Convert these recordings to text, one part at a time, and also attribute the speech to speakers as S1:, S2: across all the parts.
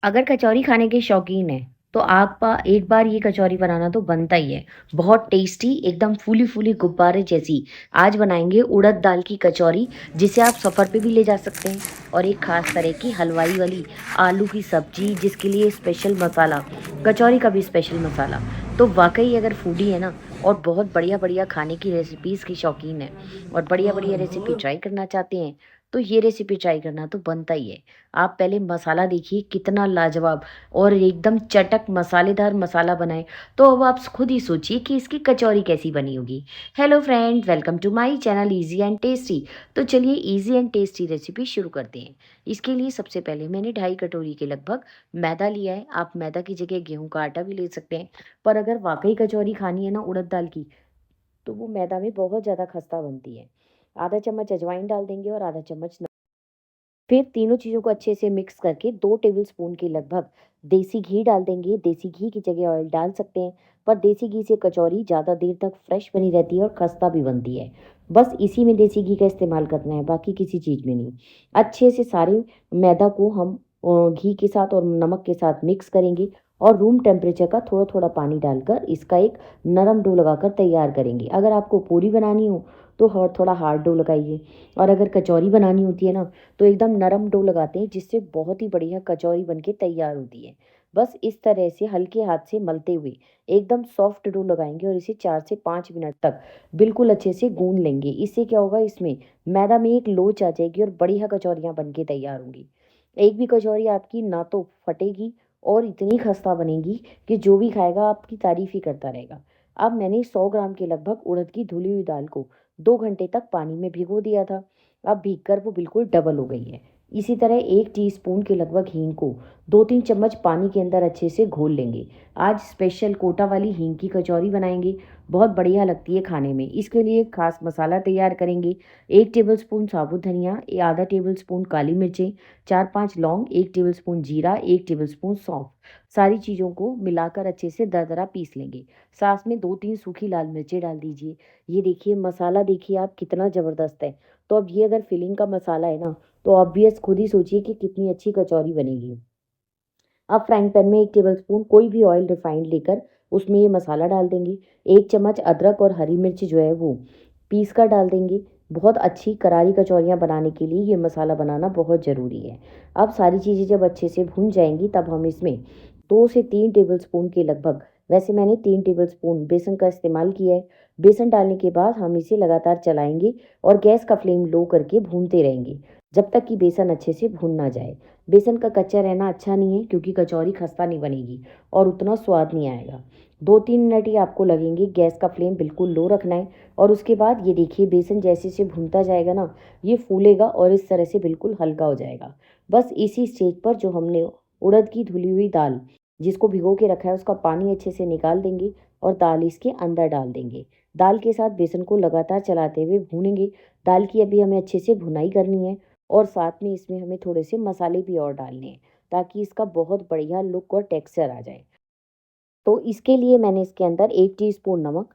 S1: अगर कचौरी खाने के शौकीन हैं, तो आप एक बार ये कचौरी बनाना तो बनता ही है। बहुत टेस्टी, एकदम फूली-फूली गुब्बारे जैसी। आज बनाएँगे उड़द दाल की कचौरी, जिसे आप सफ़र पे भी ले जा सकते हैं। और एक ख़ास तरह की हलवाई वाली आलू की सब्ज़ी, जिसके लिए स्पेशल मसाला, कचौरी का भी स्पेशल मसाला। तो वाक़ई अगर फूडी है ना और बहुत बढ़िया-बढ़िया खाने की रेसिपीज़ की शौकीन हैं और बढ़िया-बढ़िया रेसिपी ट्राई करना चाहते हैं, तो ये रेसिपी ट्राई करना तो बनता ही है। आप पहले मसाला देखिए कितना लाजवाब और एकदम चटक मसालेदार मसाला बनाए। तो अब आप खुद ही सोचिए कि इसकी कचौरी कैसी बनी होगी। Hello friend, welcome to my channel easy and tasty. तो चलिए इजी एंड टेस्टी रेसिपी शुरू करते हैं। इसके लिए सबसे पहले मैंने 2.5 कटोरी के लगभग मैदा लिया है। आप मैदा की जगह गेहूं का आटा भी ले सकते हैं, पर अगर वाकई कचौरी खानी है ना उड़द दाल की, तो वो मैदा में बहुत ज़्यादा खस्ता बनती है। आधा चम्मच अजवाइन डाल देंगे और आधा चम्मच, फिर तीनों चीज़ों को अच्छे से मिक्स करके 2 टेबलस्पून के लगभग देसी घी डाल देंगे। देसी घी की जगह ऑयल डाल सकते हैं, पर देसी घी से कचौरी ज़्यादा देर तक फ्रेश बनी रहती है और खस्ता भी बनती है। बस इसी में देसी घी का इस्तेमाल करना है, बाकी किसी चीज़ में नहीं। अच्छे से सारे मैदा को हम घी के साथ और नमक के साथ मिक्स करेंगे और रूम टेम्परेचर का थोड़ा-थोड़ा पानी डालकर इसका एक नरम डो लगाकर तैयार करेंगे। अगर आपको पूरी बनानी हो, तो थोड़ा हार्ड डो लगाइए, और अगर कचौरी बनानी होती है ना, तो एकदम नरम डो लगाते हैं, जिससे बहुत ही बढ़िया कचौरी बनके तैयार होती है। बस इस तरह से हल्के हाथ से मलते हुए एकदम सॉफ्ट डो लगाएँगे और इसे 4 से 5 मिनट तक बिल्कुल अच्छे से गूँध लेंगे। इससे क्या होगा, इसमें मैदा में एक लोच आ जाएगी और बढ़िया कचौरियाँ बनके तैयार होंगी। एक भी कचौरी आपकी ना तो फटेगी और इतनी खस्ता बनेगी कि जो भी खाएगा आपकी तारीफ़ ही करता रहेगा। अब मैंने 100 ग्राम के लगभग उड़द की धुली हुई दाल को 2 घंटे तक पानी में भिगो दिया था। अब भीगकर वो बिल्कुल डबल हो गई है। इसी तरह 1 टीस्पून के लगभग हींग को 2-3 चम्मच पानी के अंदर अच्छे से घोल लेंगे। आज स्पेशल कोटा वाली हींग की कचौरी बनाएँगे, बहुत बढ़िया लगती है खाने में। इसके लिए खास मसाला तैयार करेंगे। 1 टेबलस्पून साबुत धनिया, आधा टेबलस्पून काली मिर्चें, 4-5 लौंग, 1 टेबलस्पून जीरा, 1 टेबलस्पून सौंफ। सारी चीज़ों को मिलाकर अच्छे से दरदरा पीस लेंगे। साथ में 2-3 सूखी लाल मिर्चें डाल दीजिए। ये देखिए मसाला, देखिए आप कितना ज़बरदस्त है। तो अब ये अगर फिलिंग का मसाला है ना, तो ऑब्वियस खुद ही सोचिए कि कितनी अच्छी कचौरी बनेगी। अब फ्राइंग पैन में 1 टेबलस्पून कोई भी ऑयल रिफाइंड लेकर उसमें ये मसाला डाल देंगे। 1 चम्मच अदरक और हरी मिर्च जो है वो पीस कर डाल देंगे। बहुत अच्छी करारी कचौरियाँ बनाने के लिए ये मसाला बनाना बहुत ज़रूरी है। अब सारी चीज़ें जब अच्छे से भुन जाएँगी, तब हम इसमें 2 से 3 टेबलस्पून के लगभग, वैसे मैंने 3 टेबलस्पून बेसन का इस्तेमाल किया है। बेसन डालने के बाद हम इसे लगातार चलाएँगे और गैस का फ्लेम लो करके भूनते रहेंगे, जब तक कि बेसन अच्छे से भुन ना जाए। बेसन का कच्चा रहना अच्छा नहीं है, क्योंकि कचौरी खस्ता नहीं बनेगी और उतना स्वाद नहीं आएगा। 2-3 मिनट ही आपको लगेंगे। गैस का फ्लेम बिल्कुल लो रखना है और उसके बाद ये देखिए बेसन जैसे-जैसे भुनता जाएगा ना, ये फूलेगा और इस तरह से बिल्कुल हल्का हो जाएगा। बस इसी स्टेज पर जो हमने उड़द की धुली हुई दाल, जिसको भिगो के रखा है, उसका पानी अच्छे से निकाल देंगे और दाल इसके अंदर डाल देंगे। दाल के साथ बेसन को लगातार चलाते हुए भूनेंगे। दाल की अभी हमें अच्छे से भुनाई करनी है और साथ में इसमें हमें थोड़े से मसाले भी और डालने हैं, ताकि इसका बहुत बढ़िया लुक और टेक्सचर आ जाए। तो इसके लिए मैंने इसके अंदर 1 टीस्पून नमक,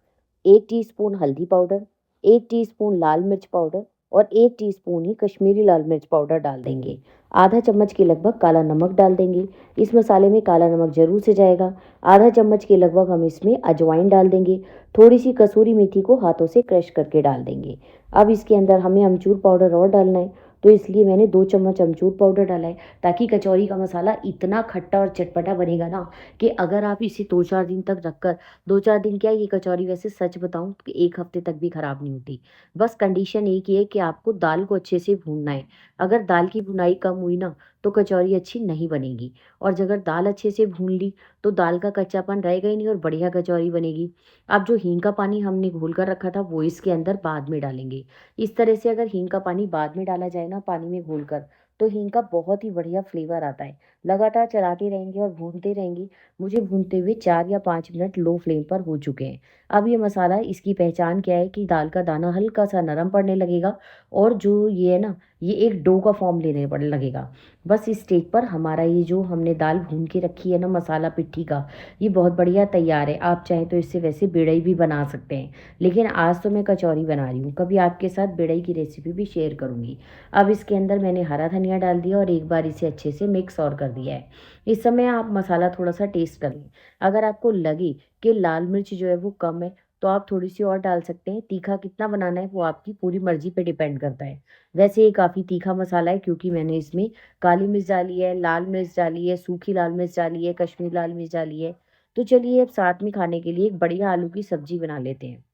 S1: 1 टीस्पून हल्दी पाउडर, 1 टीस्पून लाल मिर्च पाउडर और 1 टीस्पून ही कश्मीरी लाल मिर्च पाउडर डाल देंगे। आधा चम्मच के लगभग काला नमक डाल देंगे। इस मसाले में काला नमक ज़रूर से जाएगा। आधा चम्मच के लगभग हम इसमें अजवाइन डाल देंगे। थोड़ी-सी कसूरी मेथी को हाथों से क्रश करके डाल देंगे। अब इसके अंदर हमें अमचूर पाउडर और डालना है, तो इसलिए मैंने 2 चम्मच अमचूर पाउडर डाला है, ताकि कचौरी का मसाला इतना खट्टा और चटपटा बनेगा ना, कि अगर आप इसे 2-4 दिन तक रखकर, 2-4 दिन क्या, ये कचौरी वैसे सच बताऊँ तो 1 हफ्ते तक भी खराब नहीं होती। बस कंडीशन एक ही है कि आपको दाल को अच्छे से भूनना है। अगर दाल की भुनाई कम हुई ना, तो कचौरी अच्छी नहीं बनेगी, और अगर दाल अच्छे से भून ली, तो दाल का कच्चापन रहेगा ही नहीं और बढ़िया कचौरी बनेगी। अब जो हींग का पानी हमने घोल कर रखा था, वो इसके अंदर बाद में डालेंगे। इस तरह से अगर हींग का पानी बाद में डाला जाए ना, पानी में घोलकर, तो हींग का बहुत ही बढ़िया फ्लेवर आता है। लगातार चलाते रहेंगे और भूनते रहेंगे। मुझे भूनते हुए 4 या 5 मिनट लो फ्लेम पर हो चुके हैं। अब ये मसाला, इसकी पहचान क्या है कि दाल का दाना हल्का सा नरम पड़ने लगेगा और जो ये है ना, ये एक डो का फॉर्म लेने पड़ लगेगा। बस इस स्टेज पर हमारा ये जो हमने दाल भून के रखी है ना मसाला पिट्ठी का, ये बहुत बढ़िया तैयार है। आप चाहें तो इससे वैसे बेड़ई भी बना सकते हैं, लेकिन आज तो मैं कचौरी बना रही हूँ, कभी आपके साथ बेड़ई की रेसिपी भी शेयर करूँगी। अब इसके अंदर मैंने हरा धनिया डाल दिया और एक बार इसे अच्छे से मिक्स और कर दिया है। इस समय आप मसाला थोड़ा सा टेस्ट कर लें। अगर आपको लगे कि लाल मिर्च जो है वो कम है, तो आप थोड़ी सी और डाल सकते हैं। तीखा कितना बनाना है वो आपकी पूरी मर्जी पे डिपेंड करता है। वैसे ये काफ़ी तीखा मसाला है, क्योंकि मैंने इसमें काली मिर्च डाली है, लाल मिर्च डाली है, सूखी लाल मिर्च डाली है, कश्मीरी लाल मिर्च डाली है। तो चलिए अब साथ में खाने के लिए एक बढ़िया आलू की सब्जी बना लेते हैं।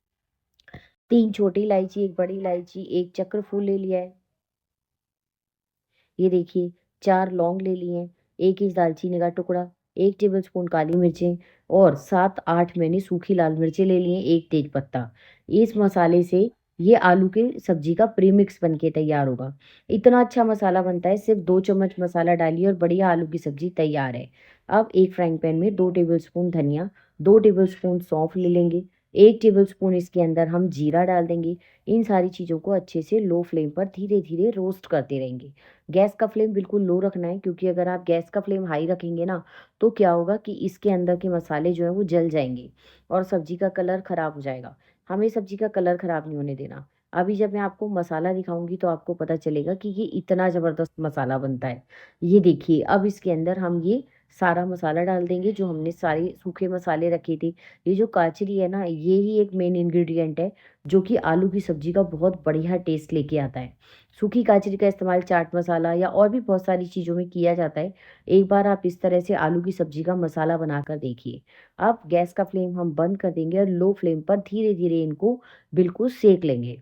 S1: 3 छोटी इलायची, 1 बड़ी इलायची, 1 चक्र फूल ले लिया है। ये देखिए 4 लौंग ले लिए हैं, 1 इंच दालचीनी का टुकड़ा, 1 टेबलस्पून काली मिर्चें और 7-8 मैंने सूखी लाल मिर्चें ले ली हैं, 1 तेजपत्ता। इस मसाले से ये आलू की सब्जी का प्रीमिक्स बन के तैयार होगा। इतना अच्छा मसाला बनता है, सिर्फ 2 चम्मच मसाला डालिए और बढ़िया आलू की सब्जी तैयार है। अब एक फ्राइंग पैन में 2 टेबलस्पून धनिया, 2 टेबलस्पून सौंफ ले लेंगे, 1 टेबलस्पून इसके अंदर हम जीरा डाल देंगे। इन सारी चीज़ों को अच्छे से लो फ्लेम पर धीरे-धीरे रोस्ट करते रहेंगे। गैस का फ्लेम बिल्कुल लो रखना है, क्योंकि अगर आप गैस का फ्लेम हाई रखेंगे ना, तो क्या होगा कि इसके अंदर के मसाले जो हैं वो जल जाएंगे और सब्जी का कलर ख़राब हो जाएगा। हमें सब्जी का कलर ख़राब नहीं होने देना। अभी जब मैं आपको मसाला दिखाऊंगी तो आपको पता चलेगा कि ये इतना ज़बरदस्त मसाला बनता है। ये देखिए अब इसके अंदर हम ये सारा मसाला डाल देंगे जो हमने सारे सूखे मसाले रखे थे। ये जो काचरी है ना, ये ही एक मेन इंग्रेडिएंट है जो कि आलू की सब्जी का बहुत बढ़िया टेस्ट लेके आता है। सूखी काजरी का इस्तेमाल चाट मसाला या और भी बहुत सारी चीज़ों में किया जाता है। एक बार आप इस तरह से आलू की सब्जी का मसाला बनाकर देखिए। अब गैस का फ्लेम हम बंद कर देंगे और लो फ्लेम पर धीरे-धीरे इनको बिल्कुल सेक लेंगे।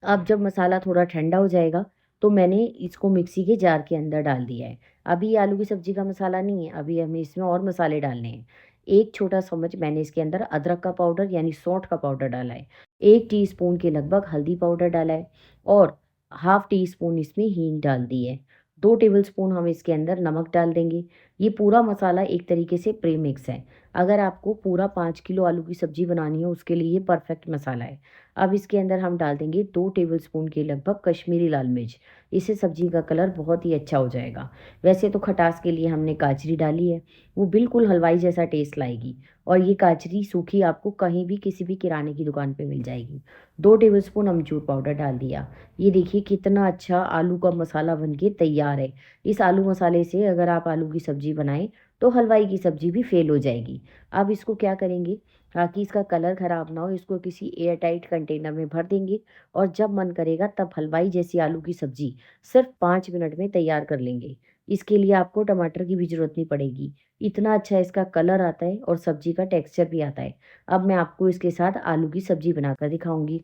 S1: अब जब मसाला थोड़ा ठंडा हो जाएगा, तो मैंने इसको मिक्सी के जार के अंदर डाल दिया है। अभी ये आलू की सब्ज़ी का मसाला नहीं है, अभी हमें इसमें और मसाले डालने हैं। 1 छोटा चम्मच मैंने इसके अंदर अदरक का पाउडर यानी सौंठ का पाउडर डाला है। 1 टीस्पून के लगभग हल्दी पाउडर डाला है और हाफ़ टी स्पून इसमें हींग डाल दी है। 2 टेबलस्पून हम इसके अंदर नमक डाल देंगे। ये पूरा मसाला एक तरीके से प्रीमिक्स है। अगर आपको पूरा 5 किलो आलू की सब्ज़ी बनानी है, उसके लिए ये परफेक्ट मसाला है। अब इसके अंदर हम डाल देंगे 2 टेबलस्पून के लगभग कश्मीरी लाल मिर्च। इससे सब्जी का कलर बहुत ही अच्छा हो जाएगा। वैसे तो खटास के लिए हमने काजरी डाली है, वो बिल्कुल हलवाई जैसा टेस्ट लाएगी और ये काजरी सूखी आपको कहीं भी किसी भी किराने की दुकान पे मिल जाएगी। 2 टेबलस्पून अमचूर पाउडर डाल दिया। ये देखिए कितना अच्छा आलू का मसाला बन के तैयार है। इस आलू मसाले से अगर आप आलू की सब्जी बनाएँ, तो हलवाई की सब्जी भी फ़ेल हो जाएगी। अब इसको क्या करेंगे, ताकि इसका कलर ख़राब ना हो, इसको किसी एयर टाइट कंटेनर में भर देंगे और जब मन करेगा तब हलवाई जैसी आलू की सब्ज़ी सिर्फ़ 5 मिनट में तैयार कर लेंगे। इसके लिए आपको टमाटर की भी ज़रूरत नहीं पड़ेगी। इतना अच्छा इसका कलर आता है और सब्ज़ी का टेक्सचर भी आता है। अब मैं आपको इसके साथ आलू की सब्ज़ी बनाकर दिखाऊँगी।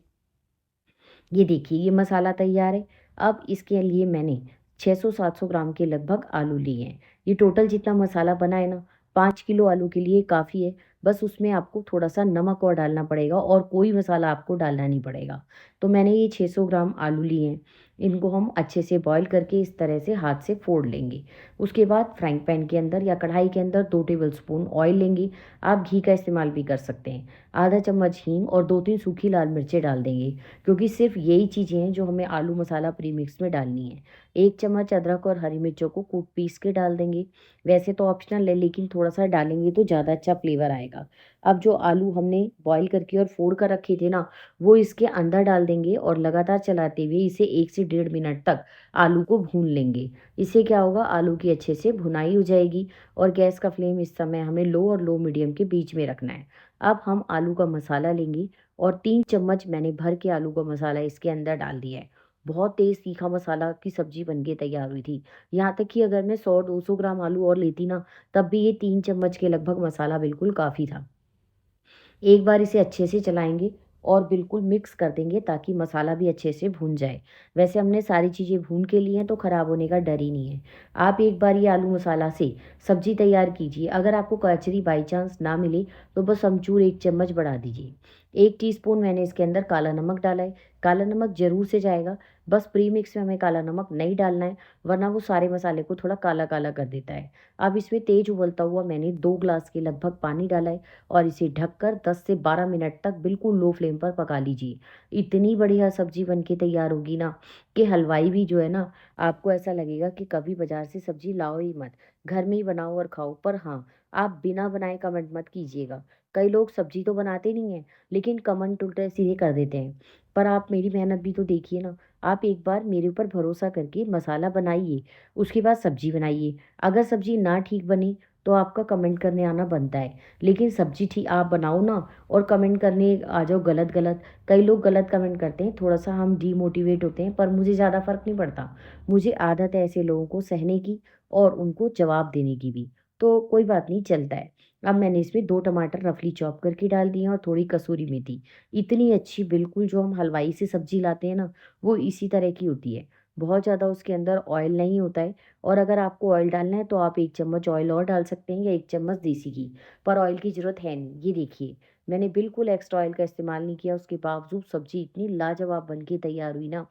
S1: ये देखिए ये मसाला तैयार है। अब इसके लिए मैंने 600-700 ग्राम के लगभग आलू लिए हैं। ये टोटल जितना मसाला बना है ना, 5 किलो आलू के लिए काफ़ी है। बस उसमें आपको थोड़ा-सा नमक और डालना पड़ेगा और कोई मसाला आपको डालना नहीं पड़ेगा। तो मैंने ये 600 ग्राम आलू लिए हैं। इनको हम अच्छे से बॉयल करके इस तरह से हाथ से फोड़ लेंगे। उसके बाद फ्राइंग पैन के अंदर या कढ़ाई के अंदर 2 टेबलस्पून ऑयल लेंगे। आप घी का इस्तेमाल भी कर सकते हैं। आधा चम्मच हींग और 2-3 सूखी लाल मिर्चें डाल देंगे, क्योंकि सिर्फ यही चीज़ें हैं जो हमें आलू मसाला प्रीमिक्स में डालनी है। 1 चम्मच अदरक और हरी मिर्चों को कूट पीस के डाल देंगे। वैसे तो ऑप्शनल है, लेकिन थोड़ा-सा डालेंगे तो ज़्यादा अच्छा फ्लेवर आएगा। अब जो आलू हमने बॉयल करके और फोड़ कर रखे थे ना, वो इसके अंदर डाल देंगे और लगातार चलाते हुए इसे 1 से डेढ़ मिनट तक आलू को भून लेंगे। इससे क्या होगा, आलू की अच्छे से भुनाई हो जाएगी और गैस का फ्लेम इस समय हमें लो और लो मीडियम के बीच में रखना है। अब हम आलू का मसाला लेंगे और 3 चम्मच मैंने भर के आलू का मसाला इसके अंदर डाल दिया है। बहुत तेज़ तीखा मसाला की सब्ज़ी बन के तैयार हुई थी। यहाँ तक कि अगर मैं 100-200 ग्राम आलू और लेती ना, तब भी ये 3 चम्मच के लगभग मसाला बिल्कुल काफ़ी था। एक बार इसे अच्छे से चलाएँगे और बिल्कुल मिक्स कर देंगे ताकि मसाला भी अच्छे से भून जाए। वैसे हमने सारी चीज़ें भून के ली हैं तो ख़राब होने का डर ही नहीं है। आप एक बार ये आलू मसाला से सब्ज़ी तैयार कीजिए। अगर आपको कचरी बाई चांस ना मिले तो बस अमचूर 1 चम्मच बढ़ा दीजिए। 1 टीस्पून मैंने इसके अंदर काला नमक डाला है। काला नमक ज़रूर से जाएगा। बस प्री मिक्स में हमें काला नमक नहीं डालना है, वरना वो सारे मसाले को थोड़ा काला-काला कर देता है। अब इसमें तेज़ उबलता हुआ मैंने 2 ग्लास के लगभग पानी डाला है और इसे ढककर 10 से 12 मिनट तक बिल्कुल लो फ्लेम पर पका लीजिए। इतनी बढ़िया सब्ज़ी बन के तैयार होगी ना कि हलवाई भी जो है ना, आपको ऐसा लगेगा कि कभी बाज़ार से सब्ज़ी लाओ ही मत, घर में ही बनाओ और खाओ। पर हाँ, आप बिना बनाए कमेंट मत कीजिएगा। कई लोग सब्ज़ी तो बनाते नहीं हैं, लेकिन कमेंट उल्टे-सीधे कर देते हैं। पर आप मेरी मेहनत भी तो देखिए ना, आप एक बार मेरे ऊपर भरोसा करके मसाला बनाइए, उसके बाद सब्ज़ी बनाइए। अगर सब्ज़ी ना ठीक बनी, तो आपका कमेंट करने आना बनता है। लेकिन सब्ज़ी आप बनाओ ना और कमेंट करने आ जाओ गलत-गलत। कई लोग गलत कमेंट करते हैं, थोड़ा-सा हम डीमोटिवेट होते हैं, पर मुझे ज़्यादा फ़र्क नहीं पड़ता। मुझे आदत है ऐसे लोगों को सहने की और उनको जवाब देने की भी। तो कोई बात नहीं, चलता है। अब मैंने इसमें 2 टमाटर रफली चॉप करके डाल दिए हैं और थोड़ी कसूरी मेथी। इतनी अच्छी बिल्कुल जो हम हलवाई से सब्ज़ी लाते हैं ना, वो इसी तरह की होती है। बहुत ज़्यादा उसके अंदर ऑयल नहीं होता है और अगर आपको ऑयल डालना है तो आप 1 चम्मच ऑयल और डाल सकते हैं या 1 चम्मच देसी घी, पर ऑयल की ज़रूरत है नहीं। ये देखिए, मैंने बिल्कुल एक्स्ट्रा ऑयल का इस्तेमाल नहीं किया, उसके बावजूद सब्ज़ी इतनी लाजवाब बन के तैयार हुई ना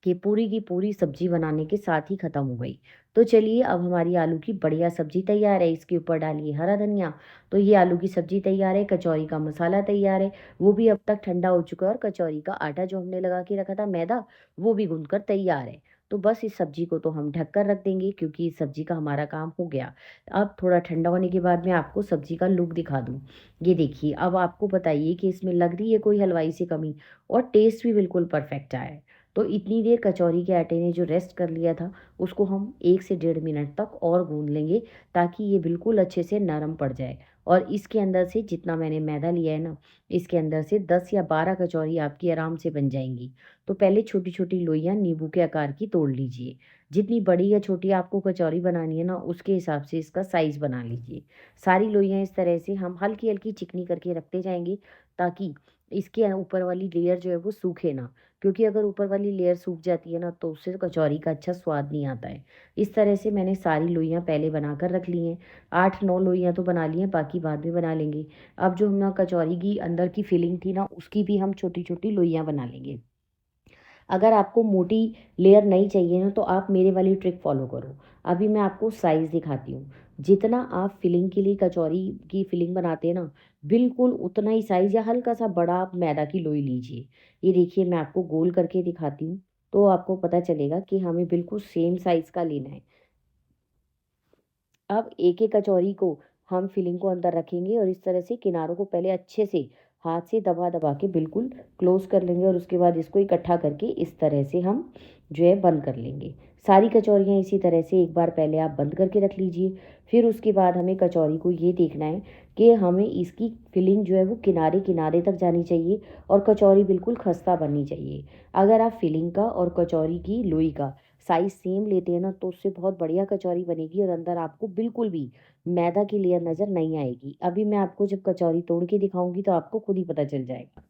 S1: कि पूरी की पूरी सब्ज़ी बनाने के साथ ही ख़त्म हो गई। तो चलिए, अब हमारी आलू की बढ़िया सब्ज़ी तैयार है, इसके ऊपर डालिए हरा धनिया। तो ये आलू की सब्ज़ी तैयार है, कचौरी का मसाला तैयार है, वो भी अब तक ठंडा हो चुका है और कचौरी का आटा जो हमने लगा के रखा था मैदा, वो भी गूँथ कर तैयार है। तो बस इस सब्ज़ी को तो हम ढक कर रख देंगे क्योंकि इस सब्ज़ी का हमारा काम हो गया। अब थोड़ा ठंडा होने के बाद मैं आपको सब्ज़ी का लुक दिखा दूँ। ये देखिए, अब आपको बताइए कि इसमें लग रही है कोई हलवाई सी कमी और टेस्ट भी बिल्कुल परफ़ेक्ट आया है। तो इतनी देर कचौरी के आटे ने जो रेस्ट कर लिया था, उसको हम 1 से डेढ़ मिनट तक और गूँध लेंगे ताकि ये बिल्कुल अच्छे से नरम पड़ जाए। और इसके अंदर से जितना मैंने मैदा लिया है ना, इसके अंदर से 10 या 12 कचौरी आपकी आराम से बन जाएँगी। तो पहले छोटी-छोटी लोइयाँ नींबू के आकार की तोड़ लीजिए। जितनी बड़ी या छोटी आपको कचौरी बनानी है ना, उसके हिसाब से इसका साइज़ बना लीजिए। सारी लोइयाँ इस तरह से हम हल्की-हल्की चिकनी करके रखते जाएँगे ताकि इसके ऊपर वाली लेयर जो है वो सूखे ना। क्योंकि अगर ऊपर वाली लेयर सूख जाती है ना तो उससे कचौरी का अच्छा स्वाद नहीं आता है। इस तरह से मैंने सारी लोइयाँ पहले बनाकर रख ली हैं। 8-9 लोइयाँ तो बना ली हैं, बाकी बाद में बना लेंगे। अब जो हम ना कचौरी की अंदर की फिलिंग थी ना, उसकी भी हम छोटी-छोटी लोइयाँ बना लेंगे। अगर आपको मोटी लेयर नहीं चाहिए ना तो आप मेरे वाली ट्रिक फ़ॉलो करो। अभी मैं आपको साइज़ दिखाती हूँ। जितना आप फिलिंग के लिए कचौरी की फिलिंग बनाते हैं ना, बिल्कुल उतना ही साइज़ या हल्का-सा बड़ा आप मैदा की लोई लीजिए। ये देखिए, मैं आपको गोल करके दिखाती हूँ, तो आपको पता चलेगा कि हमें बिल्कुल सेम साइज़ का लेना है। अब एक-एक कचौरी को हम फिलिंग को अंदर रखेंगे और इस तरह से किनारों को पहले अच्छे से हाथ से दबा-दबा के बिल्कुल क्लोज़ कर लेंगे और उसके बाद इसको इकट्ठा करके इस तरह से हम जो है बंद कर लेंगे। सारी कचौरियाँ इसी तरह से एक बार पहले आप बंद करके रख लीजिए। फिर उसके बाद हमें कचौरी को ये देखना है कि हमें इसकी फिलिंग जो है वो किनारे-किनारे तक जानी चाहिए और कचौरी बिल्कुल खस्ता बननी चाहिए। अगर आप फिलिंग का और कचौरी की लोई का साइज़ सेम लेते हैं ना तो उससे बहुत बढ़िया कचौरी बनेगी और अंदर आपको बिल्कुल भी मैदा की लेयर नज़र नहीं आएगी। अभी मैं आपको जब कचौरी तोड़ के दिखाऊँगी तो आपको खुद ही पता चल जाएगा।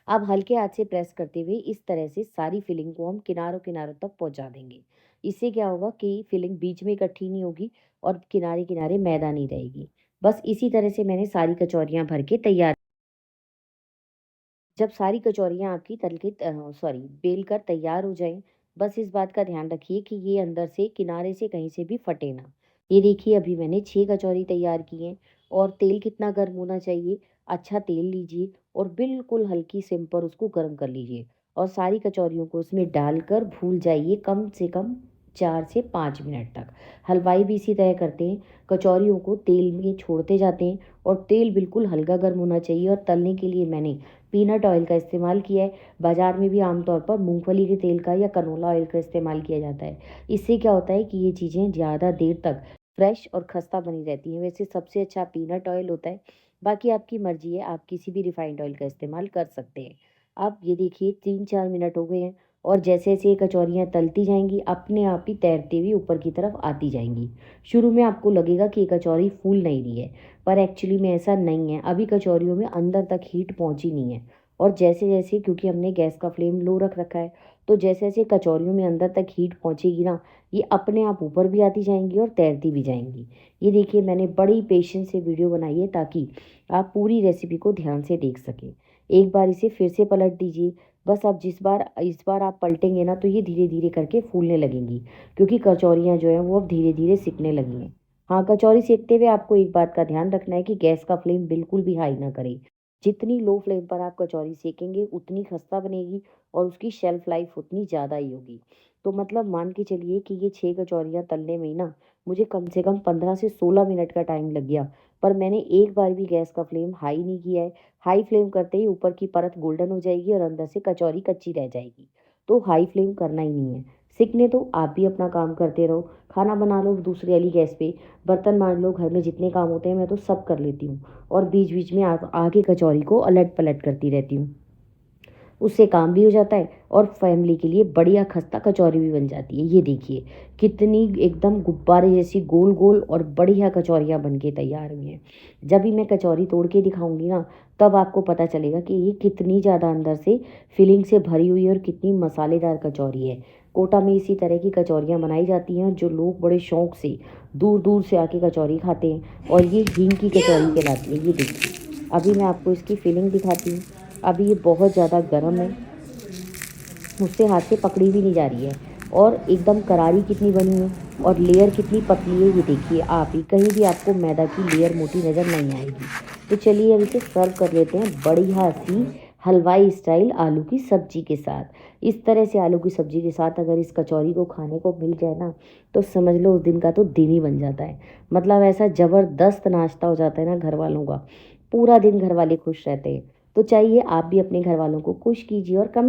S1: अब हल्के हाथ से प्रेस करते हुए इस तरह से सारी फिलिंग को हम किनारों-किनारों तक पहुँचा देंगे। इससे क्या होगा कि फिलिंग बीच में इकट्ठी नहीं होगी और किनारे-किनारे मैदा नहीं रहेगी। बस इसी तरह से मैंने सारी कचौरियाँ भर के तैयार। जब सारी कचौरियाँ आपकी बेल कर तैयार हो जाएँ, बस इस बात का ध्यान रखिए कि ये अंदर से किनारे से कहीं से भी फटे ना। ये देखिए, अभी मैंने 6 कचौरी तैयार की हैं और तेल कितना गर्म होना चाहिए, अच्छा तेल लीजिए और बिल्कुल हल्की सिम पर उसको गर्म कर लीजिए और सारी कचौरियों को उसमें डालकर भून जाइए कम से कम 4 से 5 मिनट तक। हलवाई भी इसी तरह करते हैं, कचौरियों को तेल में छोड़ते जाते हैं और तेल बिल्कुल हल्का गर्म होना चाहिए और तलने के लिए मैंने पीनट ऑयल का इस्तेमाल किया है। बाज़ार में भी आमतौर पर मूँगफली के तेल का या कनोला ऑयल का इस्तेमाल किया जाता है। इससे क्या होता है कि ये चीज़ें ज़्यादा देर तक फ्रेश और खस्ता बनी रहती हैं। वैसे सबसे अच्छा पीनट ऑयल होता है, बाकी आपकी मर्ज़ी है, आप किसी भी रिफाइंड ऑयल का इस्तेमाल कर सकते हैं। अब ये देखिए 3-4 मिनट हो गए हैं और जैसे-जैसे ये कचौरियाँ तलती जाएँगी, अपने आप ही तैरते हुए ऊपर की तरफ आती जाएँगी। शुरू में आपको लगेगा कि ये कचौरी फूल नहीं रही है, पर एक्चुअली में ऐसा नहीं है। अभी कचौरियों में अंदर तक हीट पहुँची नहीं है। और जैसे-जैसे क्योंकि हमने गैस का फ्लेम लो रख रखा है, तो जैसे-जैसे कचौरियों में अंदर तक हीट पहुँचेगी ना, ये अपने आप ऊपर भी आती जाएँगी और तैरती भी जाएँगी। ये देखिए, मैंने बड़ी पेशेंस से वीडियो बनाई है ताकि आप पूरी रेसिपी को ध्यान से देख सकें। एक बार इसे फिर से पलट दीजिए बस अब इस बार आप पलटेंगे ना तो ये धीरे-धीरे करके फूलने लगेंगी, क्योंकि कचौरियाँ जो हैं वो अब धीरे-धीरे सिकने लगी हैं। हाँ, कचौरी सेकते हुए आपको एक बात का ध्यान रखना है कि गैस का फ्लेम बिल्कुल भी हाई ना करें। जितनी लो फ्लेम पर आप कचौरी सेकेंगे उतनी खस्ता बनेगी और उसकी शेल्फ लाइफ उतनी ज़्यादा ही होगी। तो मतलब मान के चलिए कि ये 6 कचौरियाँ तलने में ही ना मुझे कम से कम 15 से 16 मिनट का टाइम लग गया। पर मैंने एक बार भी गैस का फ्लेम हाई नहीं किया है। हाई फ्लेम करते ही ऊपर की परत गोल्डन हो जाएगी और अंदर से कचौरी कच्ची रह जाएगी। तो हाई फ्लेम करना ही नहीं है। सीखने दो, आप भी अपना काम करते रहो। खाना बना लो दूसरी वाली गैस पे, बर्तन मांज लो, घर में जितने काम होते हैं मैं तो सब कर लेती हूँ और बीच-बीच में आके कचौरी को अलट-पलट करती रहती हूँ। उससे काम भी हो जाता है और फैमिली के लिए बढ़िया खस्ता कचौरी भी बन जाती है। ये देखिए कितनी एकदम गुब्बारे जैसी गोल-गोल और बढ़िया कचौरियाँ बन के तैयार हुई हैं। जब भी मैं कचौरी तोड़ के दिखाऊँगी ना, तब आपको पता चलेगा कि ये कितनी ज़्यादा अंदर से फिलिंग से भरी हुई है और कितनी मसालेदार कचौरी है। कोटा में इसी तरह की कचौरियाँ बनाई जाती हैं जो लोग बड़े शौक से दूर-दूर से आके कचौरी खाते हैं और ये हींग की कचौरी कहलाती है। ये देखिए, अभी मैं आपको इसकी फिलिंग दिखाती हूँ। अभी ये बहुत ज़्यादा गर्म है, मुझसे हाथ से पकड़ी भी नहीं जा रही है और एकदम करारी कितनी बनी है और लेयर कितनी पतली है ये देखिए आप ही। कहीं भी आपको मैदा की लेयर मोटी नज़र नहीं आएगी। तो चलिए अब इसे सर्व कर लेते हैं बढ़िया सी हलवाई स्टाइल आलू की सब्जी के साथ। इस तरह से आलू की सब्जी के साथ अगर इस कचौरी को खाने को मिल जाए ना, तो समझ लो उस दिन का तो दिन ही बन जाता है। मतलब ऐसा ज़बरदस्त नाश्ता हो जाता है ना घर वालों का, पूरा दिन घर वाले खुश रहते हैं। तो चाहिए आप भी अपने घर वालों को खुश कीजिए और कमेंट